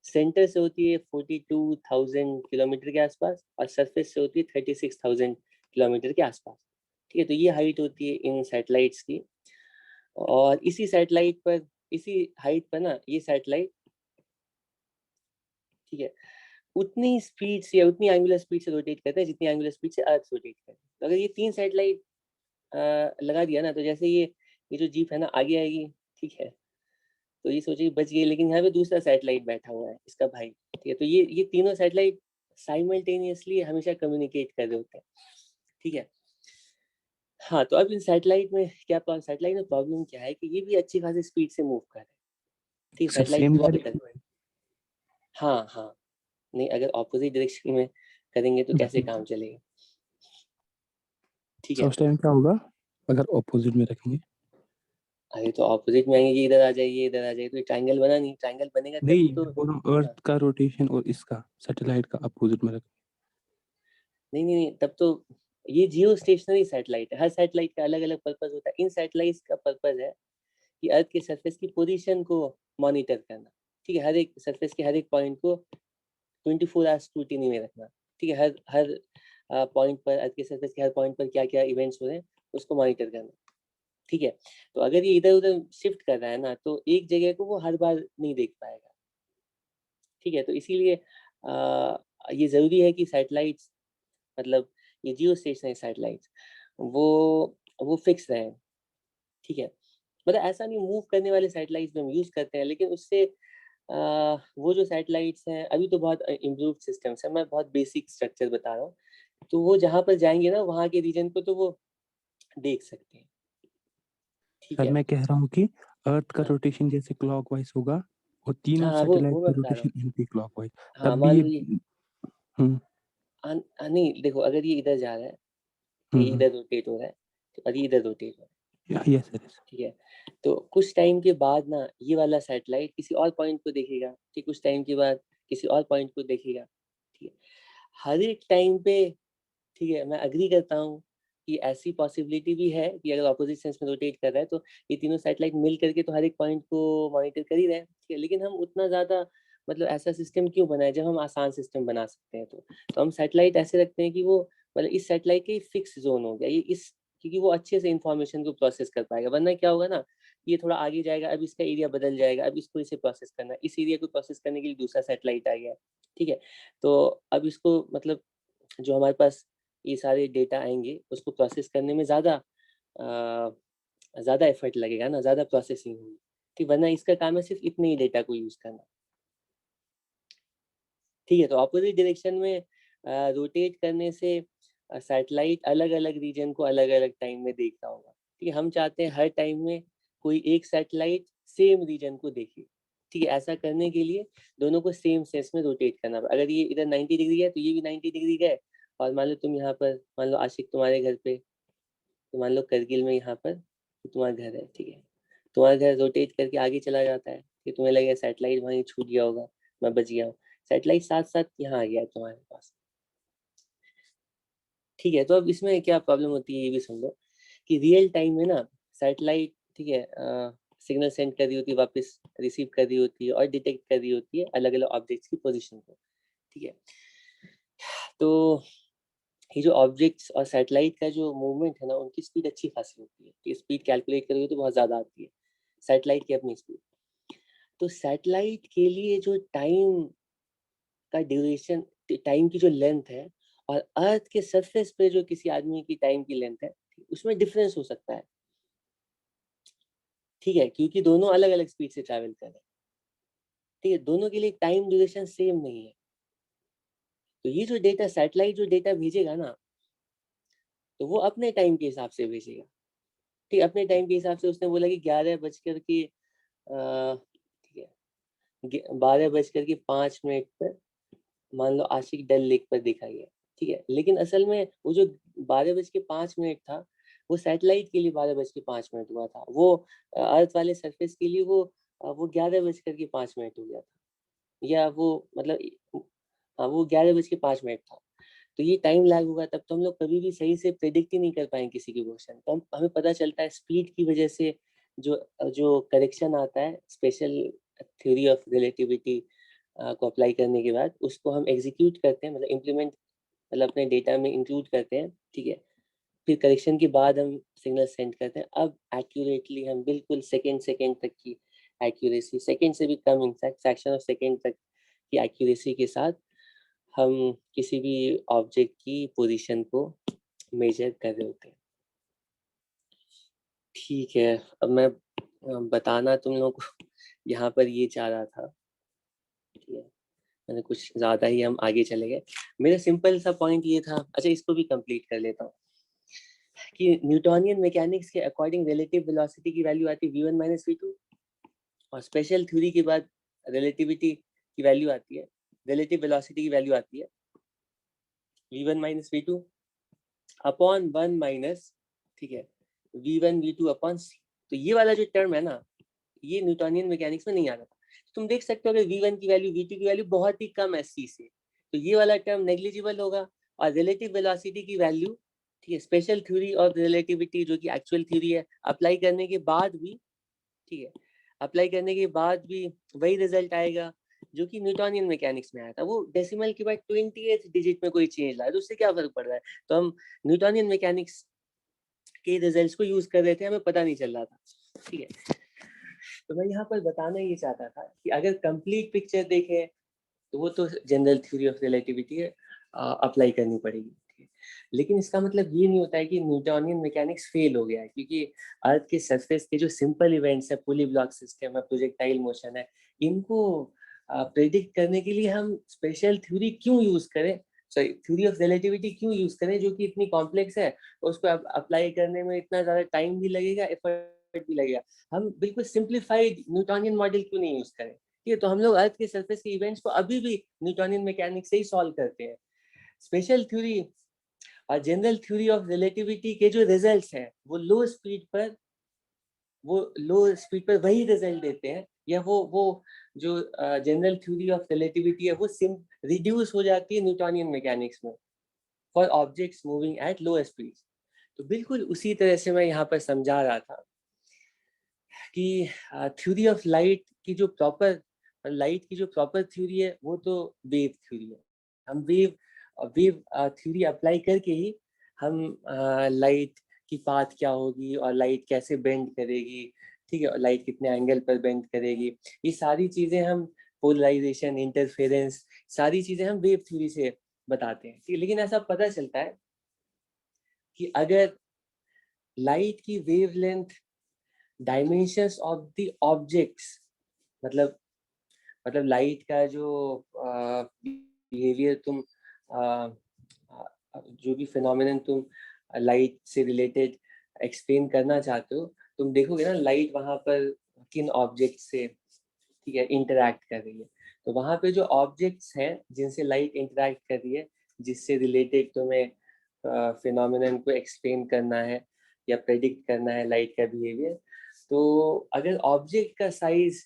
सेंटर से होती है 42,000 किलोमीटर के आसपास, और सरफेस से होती है 36,000 किलोमीटर के आसपास, ठीक है। तो ये हाइट होती है इन सैटेलाइट्स की, और इसी सैटेलाइट पर, इसी हाइट पर ना ये सैटेलाइट, ठीक है, उतनी स्पीड से या उतनी एंगुलर स्पीड से रोटेट करते हैं जितनी एंगुलर स्पीड से अर्थ रोटेट करते हैं। तो अगर ये 3 सैटेलाइट लगा दिया ना, तो जैसे ये जो जीप है ना आगे आएगी, ठीक है, तो ये सोचिए बच गई, लेकिन यहाँ पे दूसरा सैटेलाइट बैठा हुआ है इसका भाई, ठीक है। तो ये तीनों सैटेलाइट साइमल्टेनियसली हमेशा कम्युनिकेट कर रहे होते हैं, ठीक है। हाँ, तो अब इन सैटेलाइट में क्या प्रॉब्लम, सैटेलाइट में प्रॉब्लम क्या है कि ये भी अच्छी खासी स्पीड से मूव कर रहे हैं, ठीक है, सर सैटेलाइट सेम की ऑर्बिट। डायरेक्शन में? हाँ हाँ, नहीं अगर ऑपोजिट डायरेक्शन में करेंगे तो कैसे काम चलेगा, ठीक सर है। उस टाइम क्या होगा अगर ऑपोजिट में रखेंगे? अरे तो ऑपोजिट में आएंगे, इधर आ जाइए इधर आ जाइए, तो ट्रायंगल बना नहीं, ट्रायंगल बनेगा तभी नहीं, तो। मैं बोल रहा हूँ हाँ, अर्थ का रोटेशन और इसका सैटेलाइट का अपोजिट में रखें। नहीं नहीं नहीं, तब तो ये जियो स्टेशनरी सैटेलाइट है, हर सैटेलाइट का अलग अलग पर्पज होता है। इन सैटेलाइट का पर्पज है कि अर्थ के सरफेस की पोजीशन को मॉनिटर करना, ठीक है, हर एक सरफेस के हर एक पॉइंट को 24 आवर्स स्क्रूटिनी में रखना, ठीक है, हर हर पॉइंट पर, अर्थ के सरफेस के हर पॉइंट पर क्या क्या इवेंट्स हो रहे हैं उसको मॉनिटर करना, ठीक है। तो अगर ये इधर उधर शिफ्ट कर रहा है ना, तो एक जगह को वो हर बार नहीं देख पाएगा, ठीक है। तो इसीलिए ये जरूरी है कि सैटेलाइट्स, मतलब ये जियो स्टेशनरी सैटेलाइट्स, वो वो फिक्स रहें, ठीक है। मतलब ऐसा नहीं, मूव करने वाले सैटेलाइट्स भी हम यूज करते हैं, लेकिन उससे वो जो सैटेलाइट्स हैं अभी तो बहुत इम्प्रूव्ड सिस्टम्स है, मैं बहुत बेसिक स्ट्रक्चर बता रहा हूँ, तो वो जहाँ पर जाएंगे ना वहाँ के रीजन को तो वो देख सकते हैं, ठीक सर है। मैं कह रहा हूँ कि अर्थ का हाँ रोटेशन जैसे क्लॉकवाइज होगा और तीनों हाँ, सैटेलाइट वो का मैं बता रहा हूँ। रोटेशन एंटी क्लॉकवाइज, हाँ तब भी मान ये। लो ये हम्म नहीं देखो, अगर ये इधर जा रहा है, ये हम्म इधर रोटेट हो रहा है, तो और ये इधर रोटेट हो रहा है, यस सर, यस। ठीक है। तो कुछ टाइम के बाद ना ये वाला सैटेलाइट किसी और पॉइंट को देखेगा, ठीक, कुछ टाइम के बाद किसी और पॉइंट को देखेगा, ठीक है। हर एक टाइम पे, ठीक है, मैं अग्री करता हूँ कि ऐसी पॉसिबिलिटी भी है कि अगर ऑपोजिट सेंस में रोटेट कर रहा है तो ये तीनों सैटेलाइट मिल करके तो हर एक पॉइंट को मॉनिटर कर ही रहे हैं, ठीक है। लेकिन हम उतना ज्यादा, मतलब ऐसा सिस्टम क्यों बनाए जब हम आसान सिस्टम बना सकते हैं, तो हम सैटेलाइट ऐसे रखते हैं कि वो, मतलब इस सैटेलाइट के फिक्स जोन हो गया ये, इस, क्योंकि वो अच्छे से इंफॉर्मेशन को प्रोसेस कर पाएगा। वरना क्या होगा ना, ये थोड़ा आगे जाएगा, अब इसका एरिया बदल जाएगा, अब इसको इसे प्रोसेस करना है, इस एरिया को प्रोसेस करने के लिए दूसरा सैटेलाइट आ गया है, ठीक है। तो अब इसको, मतलब जो हमारे पास ये सारे डेटा आएंगे उसको प्रोसेस करने में ज़्यादा एफर्ट लगेगा ना, ज़्यादा प्रोसेसिंग होगी, ठीक। वरना इसका काम है सिर्फ इतने ही डेटा को यूज़ करना, ठीक है। तो ऑपोजिट डायरेक्शन में रोटेट करने से सैटेलाइट अलग अलग रीजन को अलग अलग टाइम में देखता होगा, ठीक है। हम चाहते हैं हर टाइम में कोई एक सैटेलाइट सेम रीजन को देखे, ठीक है। ऐसा करने के लिए दोनों को सेम सेंस में रोटेट करना पड़ेगा। अगर ये इधर 90 डिग्री है तो ये भी 90 डिग्री का है, और मान लो तुम यहाँ पर, मान लो आशिक तुम्हारे घर पे, तो मान लो करगिल में यहाँ पर तुम्हारा घर है, ठीक है। तुम्हारा घर रोटेट करके आगे चला जाता है, कि तुम्हें लगेगा सैटेलाइट वहीं छूट गया होगा, मैं बच गया हूँ, सैटेलाइट साथ साथ यहाँ आ गया है तुम्हारे पास, ठीक है। तो अब इसमें क्या प्रॉब्लम होती है ये भी समझो, कि रियल टाइम में ना सैटेलाइट, ठीक है, सिग्नल सेंड कर रही होती है, वापस रिसीव कर रही होती है और डिटेक्ट कर रही होती है अलग अलग ऑब्जेक्ट्स की पोजीशन को, ठीक है। तो ये जो ऑब्जेक्ट्स और सैटेलाइट का जो मूवमेंट है ना, उनकी स्पीड अच्छी खासी होती है, तो स्पीड कैलकुलेट करोगे तो बहुत ज़्यादा आती है सैटेलाइट की अपनी स्पीड। तो सैटेलाइट के लिए जो टाइम का ड्यूरेशन, टाइम की जो लेंथ है, और अर्थ के सरफेस पे जो किसी आदमी की टाइम की लेंथ है, उसमें डिफरेंस हो सकता है, ठीक है, क्योंकि दोनों अलग अलग स्पीड से ट्रैवल कर रहे हैं, ठीक है। दोनों के लिए टाइम ड्यूरेशन सेम नहीं है। तो ये जो डेटा, सैटेलाइट जो डेटा भेजेगा ना, तो वो अपने टाइम के हिसाब से भेजेगा, ठीक है। अपने टाइम के हिसाब से उसने बोला कि 12:05 पर मान लो आशिक डल लेक पर देखा गया, ठीक है। लेकिन असल में वो जो 12:05 था, वो सैटेलाइट के लिए 12:05 हुआ था, वो अर्थ वाले सरफेस के लिए वो 11:05 हो गया था, या वो, मतलब हाँ, वो 11:05 था। तो ये टाइम लैग होगा, तब तो हम लोग कभी भी सही से प्रेडिक्ट ही नहीं कर पाएंगे किसी की क्वेश्चन, तो हमें पता चलता है स्पीड की वजह से जो जो करेक्शन आता है स्पेशल थ्योरी ऑफ रिलेटिविटी को अप्लाई करने के बाद, उसको हम एग्जीक्यूट करते हैं, मतलब इम्प्लीमेंट, मतलब अपने डेटा में इंक्लूड करते हैं, ठीक है। फिर करेक्शन के बाद हम सिग्नल सेंड करते हैं, अब एक्यूरेटली हम बिल्कुल सेकेंड सेकेंड तक की एक्यूरेसी, सेकेंड से भी कम, इनफैक्ट फ्रैक्शन ऑफ सेकेंड तक की एक्यूरेसी के साथ हम किसी भी ऑब्जेक्ट की पोजीशन को मेजर कर रहे होते हैं, ठीक है। अब मैं बताना तुम लोगों को यहाँ पर ये चाह रहा था, ठीक है, मैंने कुछ ज्यादा ही हम आगे चले गए। मेरा सिंपल सा पॉइंट ये था, अच्छा इसको भी कंप्लीट कर लेता हूँ, कि न्यूटोनियन मैकेनिक्स के अकॉर्डिंग रिलेटिव वेलोसिटी की वैल्यू आती है v1 माइनस v2, और स्पेशल थ्योरी के बाद रिलेटिविटी की वैल्यू आती है, रिलेटिव वेलोसिटी की वैल्यू आती है v1 minus v2 upon 1 minus, ठीक है, v1 v2 अपॉन c। तो ये वाला जो टर्म है ना, ये न्यूटोनियन मैकेनिक्स में नहीं आता। तुम देख सकते हो कि v1 की वैल्यू v2 की वैल्यू बहुत ही कम है c से, तो ये वाला टर्म नेग्लिजिबल होगा। और रिलेटिव वेलोसिटी की वैल्यू, ठीक है, स्पेशल थ्योरी और रिलेटिविटी जो कि एक्चुअल थ्योरी है, अप्लाई करने के बाद भी, ठीक है, अप्लाई करने के बाद भी वही रिजल्ट आएगा जो कि न्यूटोनियन मैकेनिक्स में आया था। वो डेसिमल के बाद 20th डिजिट में कोई चेंज लाया, तो उससे क्या फर्क पड़ रहा है। तो हम न्यूटोनियन मैकेनिक्स के रिजल्ट्स को यूज कर रहे थे, हमें पता नहीं चल रहा था, ठीक है। तो मैं यहाँ पर बताना ये चाहता था कि अगर कंप्लीट पिक्चर देखें तो वो तो general theory of relativity apply करनी पड़ेगी, ठीक है? लेकिन इसका मतलब ये नहीं होता है कि न्यूटोनियन मैकेनिक्स फेल हो गया है, क्योंकि अर्थ के सरफेस के जो सिंपल इवेंट्स है, पुली ब्लॉक सिस्टम है, प्रोजेक्टाइल मोशन है, इनको प्रेडिक्ट करने के लिए हम स्पेशल थ्योरी क्यों यूज करें, सॉरी थ्योरी ऑफ रिलेटिविटी क्यों यूज करें, जो कि इतनी कॉम्प्लेक्स है, उसको अप्लाई करने में इतना ज्यादा टाइम भी लगेगा, एफर्ट भी लगेगा। हम बिल्कुल सिंप्लीफाइड न्यूटोनियन मॉडल क्यों नहीं यूज करें। ठीक है, तो हम लोग अर्थ के सरफेस के इवेंट्स को अभी भी न्यूटोनियन मैकेनिक्स से ही सॉल्व करते हैं। स्पेशल थ्योरी और जनरल थ्योरी ऑफ रिलेटिविटी के जो रिजल्ट्स हैं वो लो स्पीड पर वही रिजल्ट देते हैं, या वो जो जनरल थ्योरी ऑफ रिलेटिविटी है वो रिड्यूस हो जाती है न्यूटोनियन मैकेनिक्स में for objects moving at low speed. तो बिल्कुल उसी तरह से मैं यहाँ पर समझा रहा था कि थ्योरी ऑफ लाइट की जो प्रॉपर थ्योरी है वो तो वेव थ्योरी है। हम वेव थ्योरी अप्लाई करके ही हम लाइट की पाथ क्या होगी और लाइट कैसे बेंड करेगी, ठीक है, और लाइट कितने एंगल पर बेंड करेगी, ये सारी चीजें हम पोलराइजेशन, इंटरफेरेंस, सारी चीजें हम वेव थ्योरी से बताते हैं, ठीक है। लेकिन ऐसा पता चलता है कि अगर लाइट की wavelength dimensions of the objects, मतलब लाइट का जो बिहेवियर तुम जो भी फिनोमिनन तुम लाइट से रिलेटेड एक्सप्लेन करना चाहते हो, तुम देखोगे ना लाइट वहां पर किन ऑब्जेक्ट से, ठीक है, इंटरैक्ट कर रही है। तो वहां पे जो ऑब्जेक्ट्स हैं जिनसे लाइट इंटरैक्ट कर रही है, जिससे रिलेटेड तुम्हें फिनोमिनन को एक्सप्लेन करना है या प्रेडिक्ट करना है लाइट का बिहेवियर, तो अगर ऑब्जेक्ट का साइज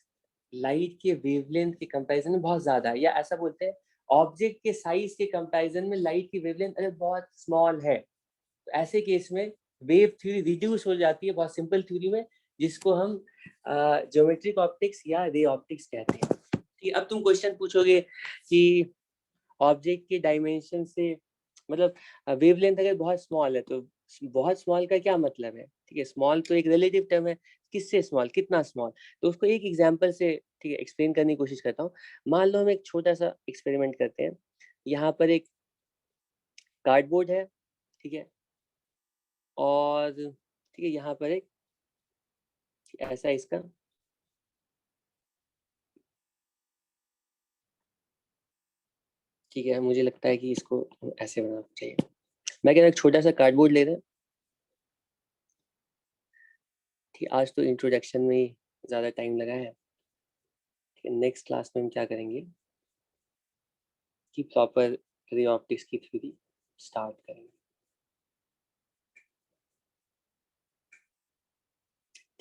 लाइट के वेवलेंथ के कंपैरिजन में बहुत ज्यादा है, या ऐसा बोलते हैं ऑब्जेक्ट के साइज के कंपैरिजन में लाइट की वेवलेंथ अगर बहुत स्मॉल है, तो ऐसे केस में वेव थ्योरी रिड्यूस हो जाती है बहुत सिंपल थ्योरी में, जिसको हम ज्योमेट्रिक ऑप्टिक्स या रे ऑप्टिक्स कहते हैं। ठीक, अब तुम क्वेश्चन पूछोगे कि ऑब्जेक्ट के डायमेंशन से, मतलब वेवलेंथ अगर बहुत स्मॉल है तो बहुत स्मॉल का क्या मतलब है, ठीक है, स्मॉल तो एक रिलेटिव टर्म है, किससे स्मॉल, कितना स्मॉल। तो उसको एक एग्जांपल से, ठीक है, एक्सप्लेन करने की कोशिश करता हूँ। मान लो हम एक छोटा सा एक्सपेरिमेंट करते हैं। यहाँ पर एक कार्डबोर्ड है, ठीक है, और ठीक है यहाँ पर एक ऐसा इसका, ठीक है, मुझे लगता है कि इसको ऐसे बनाना चाहिए। मैं कह रहा एक छोटा सा कार्डबोर्ड ले रहे हैं, ठीक, आज तो इंट्रोडक्शन में ही ज़्यादा टाइम लगा है, ठीक है। नेक्स्ट क्लास में हम क्या करेंगे कि प्रॉपर रे ऑप्टिक्स की थ्योरी स्टार्ट करेंगे,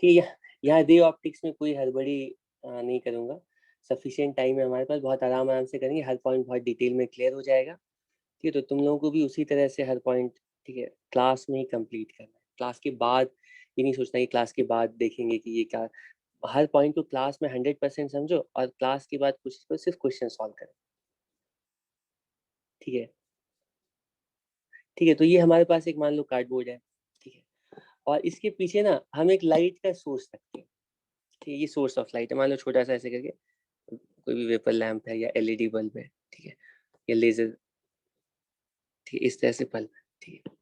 ठीक है। यहाँ रे ऑप्टिक्स में कोई हड़बड़ी नहीं करूँगा, सफिशिएंट टाइम है हमारे पास, बहुत आराम आराम से करेंगे, हर पॉइंट बहुत डिटेल में क्लियर हो जाएगा, ठीक है। तो तुम लोगों को भी उसी तरह से हर पॉइंट, ठीक है, क्लास में ही कंप्लीट करना है। क्लास के बाद ये नहीं सोचना कि क्लास के बाद देखेंगे कि ये क्या, हर पॉइंट को क्लास में 100% समझो और क्लास के बाद कुछ तो सिर्फ क्वेश्चन सॉल्व करें, ठीक है। ठीक है, तो ये हमारे पास एक मान लो कार्डबोर्ड है, ठीक है, और इसके पीछे ना हम एक लाइट का सोर्स रखते हैं, ठीक है, ये सोर्स ऑफ लाइट है, मान लो छोटा सा ऐसे करके कोई भी वेपर लैंप है या एलईडी बल्ब है, ठीक है, या लेजर, ठीक है, इस तरह से बल्ब है, ठीक है।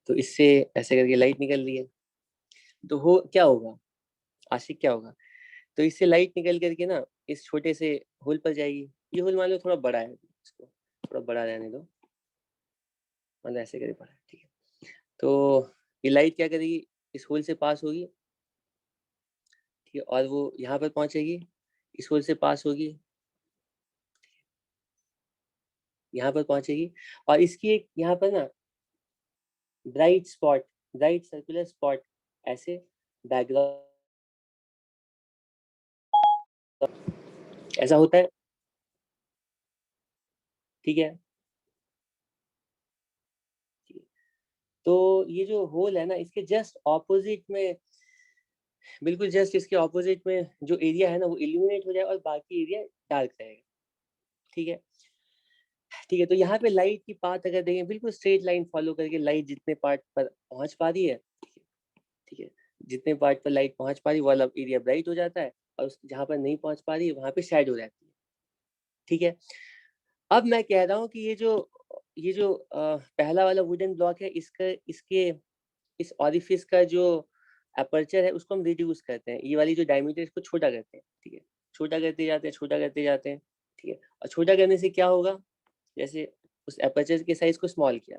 तो इससे ऐसे करके लाइट निकल रही है, तो हो क्या होगा आशिक, क्या होगा तो इससे लाइट निकल करके ना इस छोटे से होल पर जाएगी। ये होल मान लो थोड़ा बड़ा है, इसको थोड़ा बड़ा रहने दो, मतलब ऐसे करके बड़ा है, ठीक है। तो ये लाइट क्या करेगी, इस होल से पास होगी, ठीक है, और वो यहाँ पर पहुंचेगी, इस होल से पास होगी, यहाँ पर पहुंचेगी, और इसकी एक यहाँ पर ना bright spot, bright circular spot ऐसे बैकग्राउंड ऐसा होता है, ठीक है। तो ये जो होल है ना, इसके जस्ट ऑपोजिट में, बिल्कुल जस्ट इसके ऑपोजिट में जो एरिया है ना वो इल्यूमिनेट हो जाएगा और बाकी एरिया डार्क रहेगा, ठीक है। ठीक है, तो यहाँ पे लाइट की पाथ अगर देखें, बिल्कुल स्ट्रेट लाइन फॉलो करके लाइट जितने पार्ट पर पहुंच पा रही है, ठीक है, जितने पार्ट पर लाइट पहुंच पा रही है वाला एरिया ब्राइट हो जाता है, और जहाँ पर नहीं पहुंच पा रही है वहां पे शैडो रहती है, ठीक है। अब मैं कह रहा हूँ कि ये जो पहला वाला वुडन ब्लॉक है, इसका इसके इस ऑरिफिस का जो अपर्चर है उसको हम रिड्यूस करते हैं, ये वाली जो डायमीटर इसको छोटा करते हैं, ठीक है, छोटा करते जाते हैं, छोटा करते जाते हैं, ठीक है। और छोटा करने से क्या होगा, जैसे उस अपर्चर के साइज को स्मॉल किया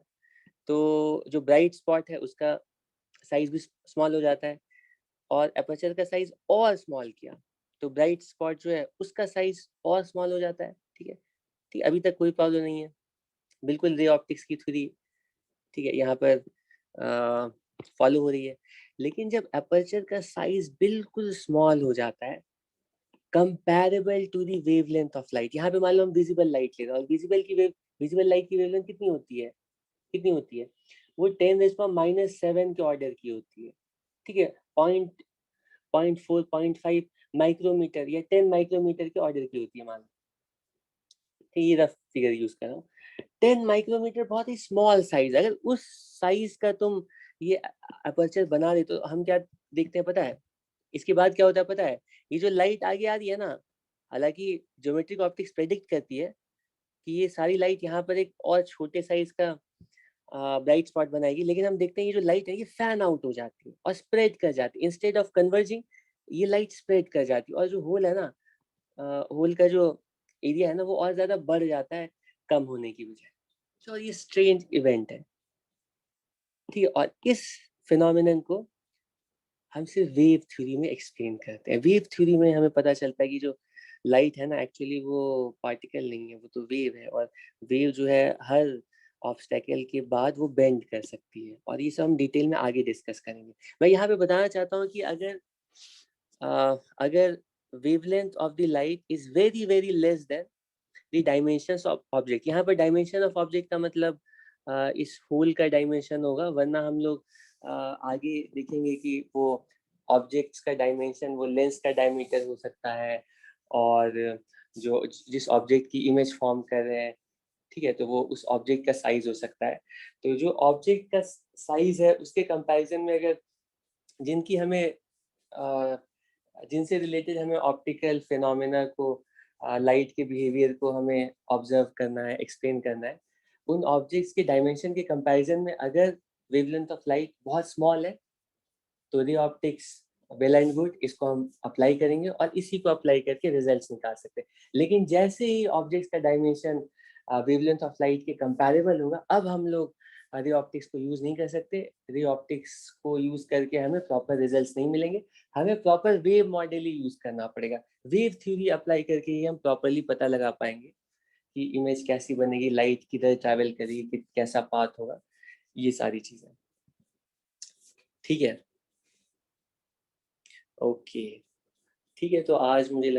तो जो ब्राइट स्पॉट है उसका साइज भी स्मॉल हो जाता है, और अपर्चर का साइज और स्मॉल किया तो ब्राइट स्पॉट जो है उसका साइज और स्मॉल हो जाता है, ठीक है। ठीक, अभी तक कोई प्रॉब्लम नहीं है, बिल्कुल रे ऑप्टिक्स की थ्योरी, ठीक है, यहाँ पर फॉलो हो रही है। लेकिन जब अपर्चर का साइज बिल्कुल स्मॉल हो जाता है comparable to the wavelength of light, यहाँ पे मान लो हम विजिबल लाइट ले रहे हैं, और विजिबल लाइट की वेवलेंथ कितनी होती है, कितनी होती है, वो 10⁻⁻7 के ऑर्डर की होती है, ठीक है। पॉइंट 0.4 0.5 माइक्रोमीटर या 10 माइक्रोमीटर के ऑर्डर की होती है, मान लो, ठीक है, ये रफ फिगर यूज कर रहा हूँ। 10 माइक्रोमीटर बहुत ही स्मॉल साइज, अगर उस साइज का तुम ये अपर्चर बना दे तो हम क्या देखते हैं पता है, इसके बाद क्या होता है पता है, ये जो लाइट आगे आ रही है ना, हालांकि ज्योमेट्रिक ऑप्टिक्स प्रेडिक्ट करती है कि ये सारी लाइट यहाँ पर एक और छोटे साइज का ब्राइट स्पॉट बनाएगी, लेकिन हम देखते हैं ये जो लाइट है ये फैन आउट हो जाती है और स्प्रेड कर जाती है, इंस्टेड ऑफ कन्वर्जिंग ये लाइट स्प्रेड कर जाती है, और जो होल है ना, होल का जो एरिया है ना वो और ज्यादा बढ़ जाता है कम होने की बजाय। तो ये स्ट्रेंज इवेंट है, ठीक है। और इस फिनोमिनन को हम सिर्फ वेव थ्योरी में एक्सप्लेन करते हैं। वेव थ्योरी में हमें पता चलता है कि जो लाइट है ना एक्चुअली वो पार्टिकल नहीं है, वो तो वेव है, और वेव जो है हर ऑब्स्टेकल के बाद वो बेंड कर सकती है, और ये सब हम डिटेल में आगे डिस्कस करेंगे। मैं यहाँ पे बताना चाहता हूँ कि अगर wavelength of the light is very very less than the dimensions of object, यहाँ पर डायमेंशन ऑफ ऑब्जेक्ट का मतलब इस होल का डायमेंशन होगा, वरना हम लोग आगे देखेंगे कि वो ऑब्जेक्ट्स का डायमेंशन वो लेंस का डायमीटर हो सकता है, और जो जिस ऑब्जेक्ट की इमेज फॉर्म कर रहे हैं, ठीक है, तो वो उस ऑब्जेक्ट का साइज हो सकता है। तो जो ऑब्जेक्ट का साइज है उसके कंपैरिजन में अगर जिनकी हमें अ, जिनसे रिलेटेड हमें ऑप्टिकल फिनोमेना को लाइट के बिहेवियर को हमें ऑब्जर्व करना है, एक्सप्लेन करना है, उन ऑब्जेक्ट्स के डायमेंशन के कंपैरिजन में अगर वेवलेंथ ऑफ लाइट बहुत स्मॉल है तो ray optics well and good, इसको हम अप्लाई करेंगे और इसी को अप्लाई करके रिजल्ट्स निकाल सकते हैं। लेकिन जैसे ही ऑब्जेक्ट्स का डायमेंशन वेवलेंथ ऑफ लाइट के कंपैरेबल होगा, अब हम लोग रे ऑप्टिक्स को यूज नहीं कर सकते। रे ऑप्टिक्स को यूज करके हमें प्रॉपर रिजल्ट्स नहीं मिलेंगे, हमें प्रॉपर वेव मॉडल ही यूज करना पड़ेगा। वेव थ्योरी अप्लाई करके ही हम प्रॉपरली पता लगा पाएंगे कि इमेज कैसी बनेगी, लाइट किधर ट्रैवल करेगी, कैसा पाथ होगा, ये सारी चीजें, ठीक है। ओके, ठीक है, तो आज मुझे